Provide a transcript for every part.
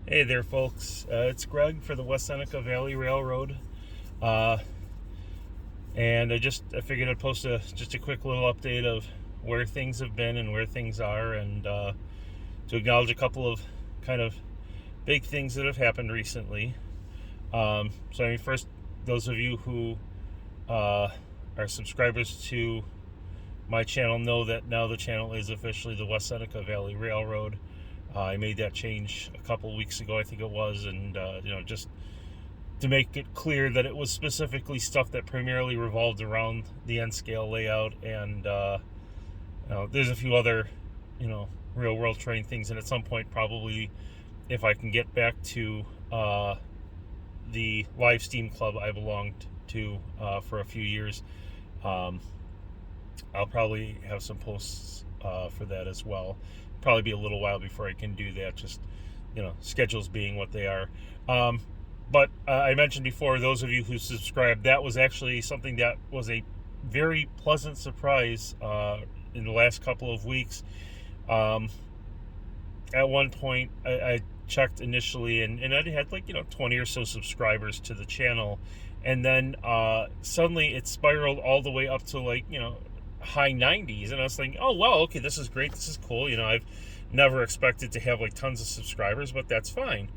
Hey there, folks. It's Greg for the West Seneca Valley Railroad, uh, and I figured I'd post just a quick little update of where things have been and where things are, and to acknowledge a couple of kind of big things that have happened recently. First, those of you who are subscribers to my channel know that now the channel is officially the West Seneca Valley Railroad. I made that change a couple weeks ago, I think it was, and just to make it clear that it was specifically stuff that primarily revolved around the N scale layout, and there's a few other, real world terrain things, and at some point, probably, if I can get back to the live Steam club I belonged to for a few years, I'll probably have some posts for that as well. Probably be a little while before I can do that, just schedules being what they are. But I mentioned before, those of you who subscribed, that was actually something that was a very pleasant surprise in the last couple of weeks. At one point, I checked initially, and I had 20 or so subscribers to the channel, and then suddenly it spiraled all the way up to high 90s, and I was thinking, oh wow, okay, this is great, this is cool. I've never expected to have tons of subscribers, but that's fine.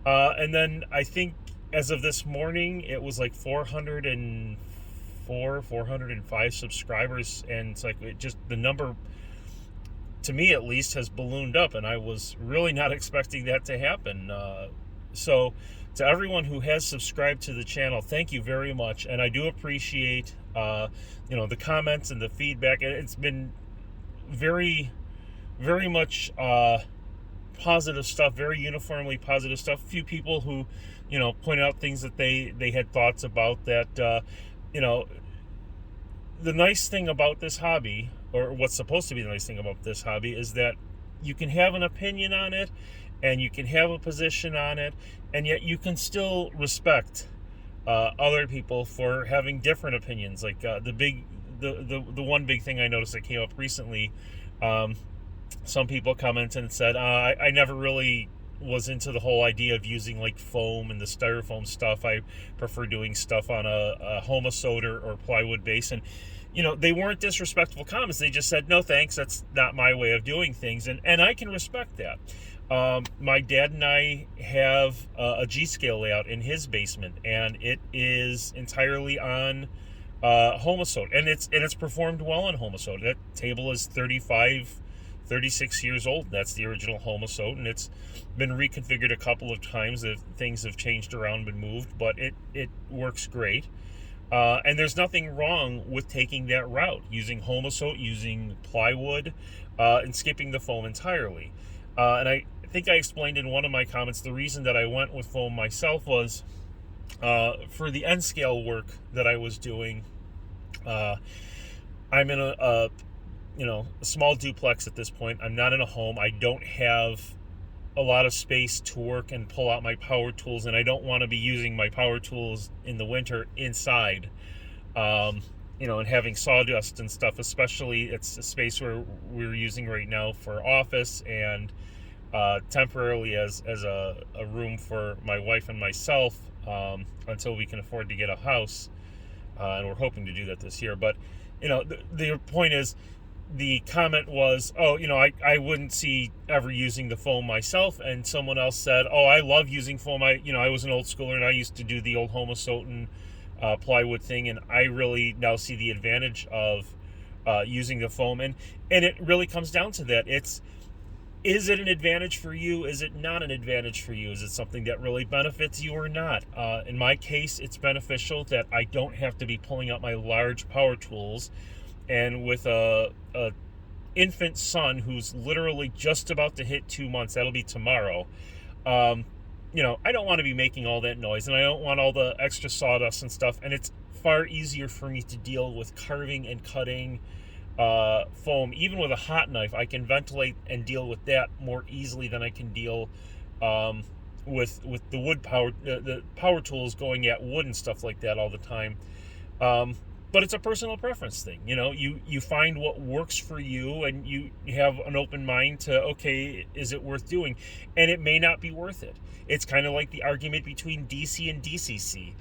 And then I think as of this morning, it was 404, 405 subscribers, and it's the number, to me at least, has ballooned up, and I was really not expecting that to happen. So to everyone who has subscribed to the channel, thank you very much, and I do appreciate the comments and the feedback. It's been very, very much positive stuff, very uniformly positive stuff. A few people who point out things that they had thoughts about that. The nice thing about this hobby, or what's supposed to be the nice thing about this hobby, is that you can have an opinion on it, and you can have a position on it, and yet you can still respect other people for having different opinions. The one big thing I noticed that came up recently, some people commented and said, I never really was into the whole idea of using foam and the styrofoam stuff. I prefer doing stuff on a Homasote or plywood base. And they weren't disrespectful comments. They just said, no thanks, that's not my way of doing things, and I can respect that. My dad and I have a G-scale layout in his basement, and it is entirely on Homasote, and it's performed well on Homasote. That table is 36 years old. That's the original Homasote, and it's been reconfigured a couple of times. Things have changed around, been moved, but it works great. And there's nothing wrong with taking that route, using Homasote, using plywood, and skipping the foam entirely. And I think I explained in one of my comments the reason that I went with foam myself was for the N scale work that I was doing. I'm in a small duplex at this point. I'm not in a home. I don't have a lot of space to work and pull out my power tools, and I don't want to be using my power tools in the winter inside, and having sawdust and stuff. Especially, it's a space where we're using right now for office and temporarily as a room for my wife and myself, until we can afford to get a house, and we're hoping to do that this year. But the point is, the comment was, I wouldn't see ever using the foam myself, and someone else said, I love using foam. I was an old schooler, and I used to do the old Homasote and plywood thing, and I really now see the advantage of using the foam, and it really comes down to that. Is it an advantage for you? Is it not an advantage for you? Is it something that really benefits you or not? In my case, it's beneficial that I don't have to be pulling out my large power tools. And with a infant son who's literally just about to hit 2 months, that'll be tomorrow, I don't want to be making all that noise, and I don't want all the extra sawdust and stuff, and it's far easier for me to deal with carving and cutting foam. Even with a hot knife, I can ventilate and deal with that more easily than I can deal with the power tools going at wood and stuff like that all the time. but it's a personal preference thing. You find what works for you, and you have an open mind to, okay, is it worth doing? And it may not be worth it. It's kind of like the argument between DC and DCC.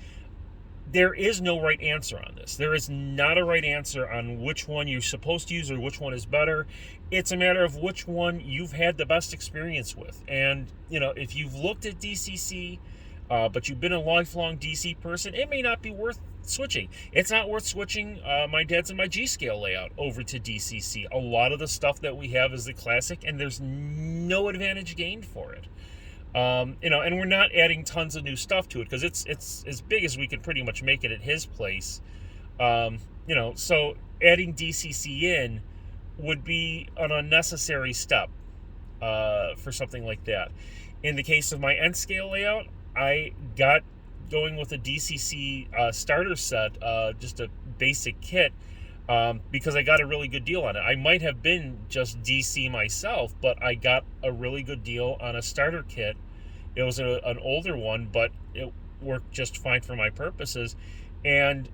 There is no right answer on this. There is not a right answer on which one you're supposed to use or which one is better. It's a matter of which one you've had the best experience with. And, if you've looked at DCC, but you've been a lifelong DC person, it may not be worth switching. It's not worth switching my dad's and my G-Scale layout over to DCC. A lot of the stuff that we have is the classic, and there's no advantage gained for it. And we're not adding tons of new stuff to it because it's as big as we can pretty much make it at his place. So adding DCC in would be an unnecessary step for something like that. In the case of my N-Scale layout, I got going with a DCC starter set, just a basic kit, because I got a really good deal on it. I might have been just DC myself, but I got a really good deal on a starter kit. It was an older one, but it worked just fine for my purposes. And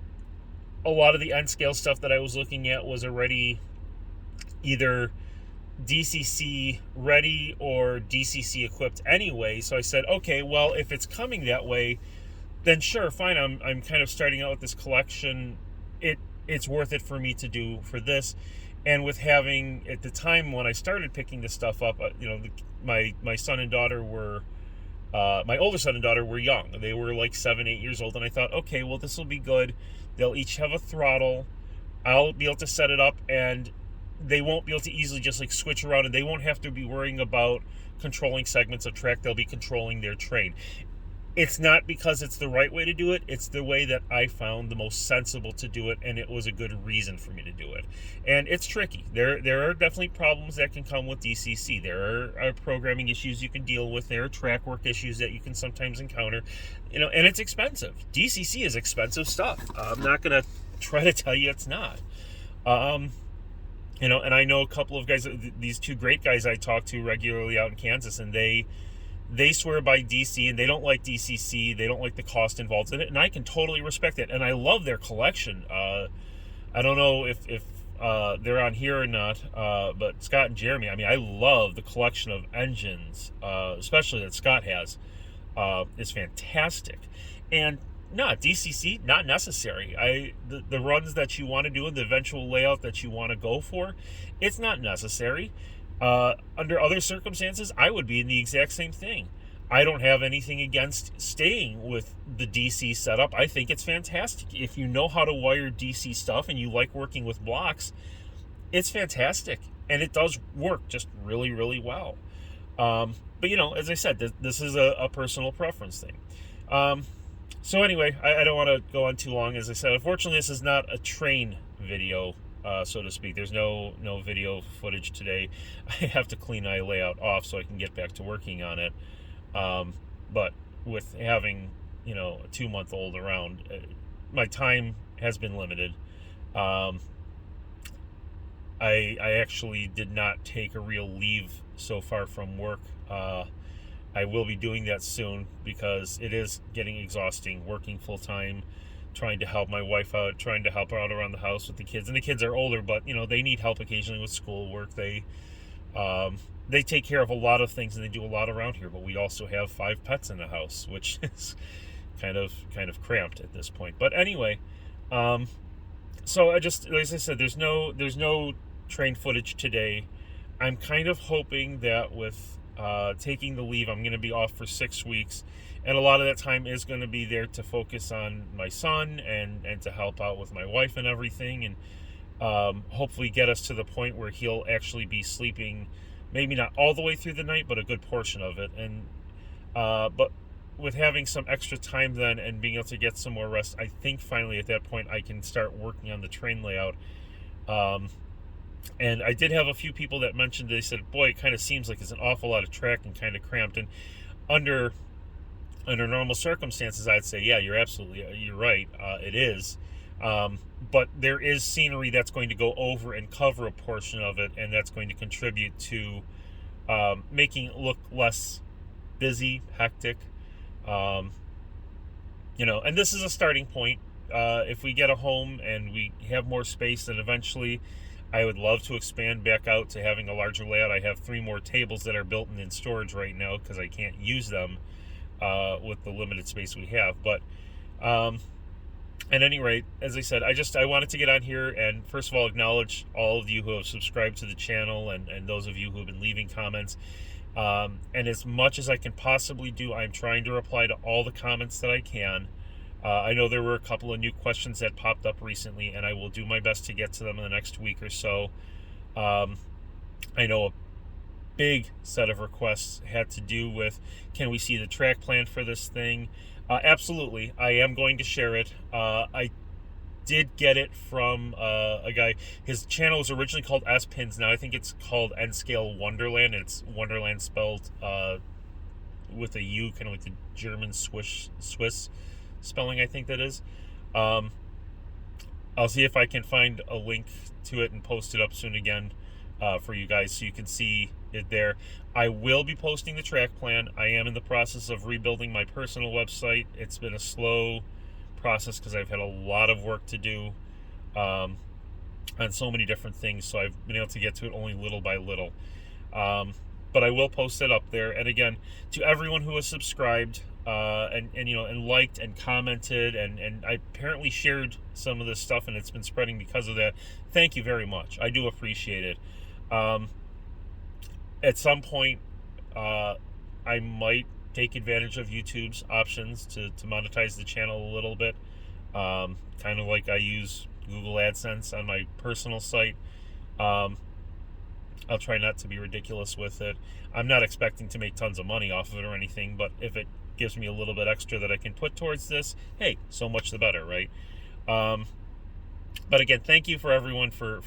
a lot of the N-Scale stuff that I was looking at was already either DCC ready or DCC equipped anyway. So I said, okay, well, if it's coming that way, then sure, fine. I'm kind of starting out with this collection. It's worth it for me to do for this. And with having, at the time when I started picking this stuff up, my son and daughter were, my older son and daughter were young. They were like 7-8 years old. And I thought, okay, well, this will be good. They'll each have a throttle. I'll be able to set it up, and they won't be able to easily just like switch around, and they won't have to be worrying about controlling segments of track. They'll be controlling their train. It's not because it's the right way to do it. It's the way that I found the most sensible to do it, and it was a good reason for me to do it. And it's tricky. There are definitely problems that can come with DCC. There are programming issues you can deal with. There are track work issues that you can sometimes encounter. And it's expensive. DCC is expensive stuff. I'm not going to try to tell you it's not. And I know a couple of guys, these two great guys I talk to regularly out in Kansas, and they swear by DC, and they don't like DCC. They don't like the cost involved in it, and I can totally respect it. And I love their collection. I don't know if they're on here or not, but Scott and Jeremy, I love the collection of engines, especially that Scott has. It's fantastic. And DCC, not necessary. The runs that you want to do and the eventual layout that you want to go for, it's not necessary. Under other circumstances, I would be in the exact same thing. I don't have anything against staying with the DC setup. I think it's fantastic. If you know how to wire DC stuff and you like working with blocks, it's fantastic. And it does work just really, really well. But, as I said, this is a personal preference thing. So anyway, I don't want to go on too long. As I said, unfortunately, this is not a train video, so to speak. There's no video footage today. I have to clean my layout off so I can get back to working on it. But with having, a 2-month-old around, my time has been limited. I actually did not take a real leave so far from work. I will be doing that soon because it is getting exhausting working full time, trying to help my wife out, trying to help her out around the house with the kids. And the kids are older, but they need help occasionally with schoolwork. They take care of a lot of things, and they do a lot around here. But we also have 5 pets in the house, which is kind of cramped at this point. But anyway, so as I said, there's no train footage today. I'm kind of hoping that with taking the leave, I'm going to be off for 6 weeks, and a lot of that time is going to be there to focus on my son and to help out with my wife and everything, and hopefully get us to the point where he'll actually be sleeping, maybe not all the way through the night, but a good portion of it. And but with having some extra time then and being able to get some more rest, I think finally at that point I can start working on the train layout. And I did have a few people that mentioned, they said, boy, it kind of seems like it's an awful lot of track and kind of cramped. And under normal circumstances, I'd say, yeah, you're right. It is. But there is scenery that's going to go over and cover a portion of it, and that's going to contribute to making it look less busy, hectic. And this is a starting point. if we get a home and we have more space, then eventually I would love to expand back out to having a larger layout. I have 3 more tables that are built and in storage right now because I can't use them with the limited space we have. But at any rate, as I said, I wanted to get on here and first of all acknowledge all of you who have subscribed to the channel and those of you who have been leaving comments. And as much as I can possibly do, I'm trying to reply to all the comments that I can. I know there were a couple of new questions that popped up recently, and I will do my best to get to them in the next week or so. I know a big set of requests had to do with, can we see the track plan for this thing? Absolutely. I am going to share it. I did get it from a guy. His channel was originally called S-Pins. Now I think it's called N-Scale Wonderland. It's Wonderland spelled with a U, kind of like the German Swiss spelling, I think that is. I'll see if I can find a link to it and post it up soon again for you guys so you can see it there. I will be posting the track plan. I am in the process of rebuilding my personal website. It's been a slow process because I've had a lot of work to do on so many different things, so I've been able to get to it only little by little. But I will post it up there. And again, to everyone who has subscribed and liked and commented and I apparently shared some of this stuff and it's been spreading because of that, thank you very much. I do appreciate it. At some point I might take advantage of YouTube's options to monetize the channel a little bit, kind of like I use Google AdSense on my personal site. I'll try not to be ridiculous with it. I'm not expecting to make tons of money off of it or anything, but if it gives me a little bit extra that I can put towards this, hey, so much the better, right? But again, thank you for everyone for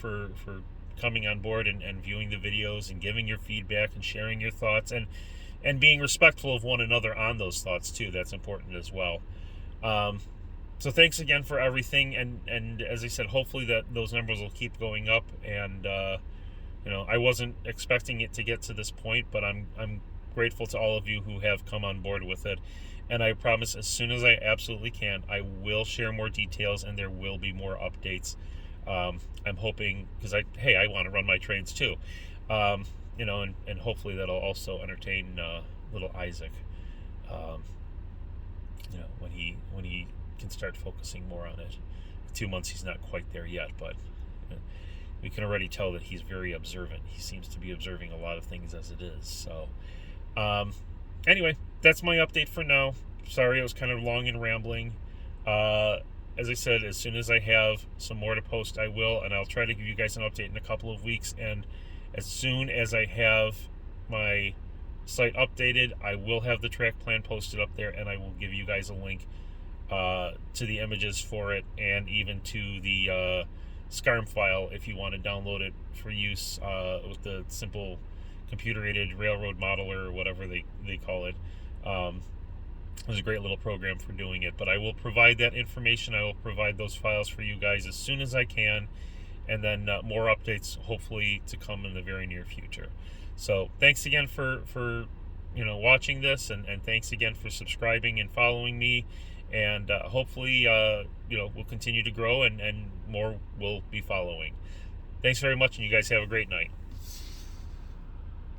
coming on board and viewing the videos and giving your feedback and sharing your thoughts and being respectful of one another on those thoughts too. That's important as well. So thanks again for everything, and as I said, hopefully that those numbers will keep going up. And I wasn't expecting it to get to this point, but I'm grateful to all of you who have come on board with it. And I promise, as soon as I absolutely can, I will share more details and there will be more updates. I'm hoping, because I want to run my trades too, and hopefully that'll also entertain little Isaac, when he can start focusing more on it. 2 months he's not quite there yet, but we can already tell that he's very observant. He seems to be observing a lot of things as it is. So anyway, that's my update for now. Sorry it was kind of long and rambling. As I said, as soon as I have some more to post, I will, and I'll try to give you guys an update in a couple of weeks. And as soon as I have my site updated, I will have the track plan posted up there, and I will give you guys a link to the images for it, and even to the SCARM file if you want to download it for use with the simple computer-aided railroad modeler or whatever they call it. There's a great little program for doing it, but I will provide that information. I will provide those files for you guys as soon as I can, and then more updates hopefully to come in the very near future. So thanks again for watching this, and thanks again for subscribing and following me, and hopefully we'll continue to grow and more will be following. Thanks very much, and you guys have a great night.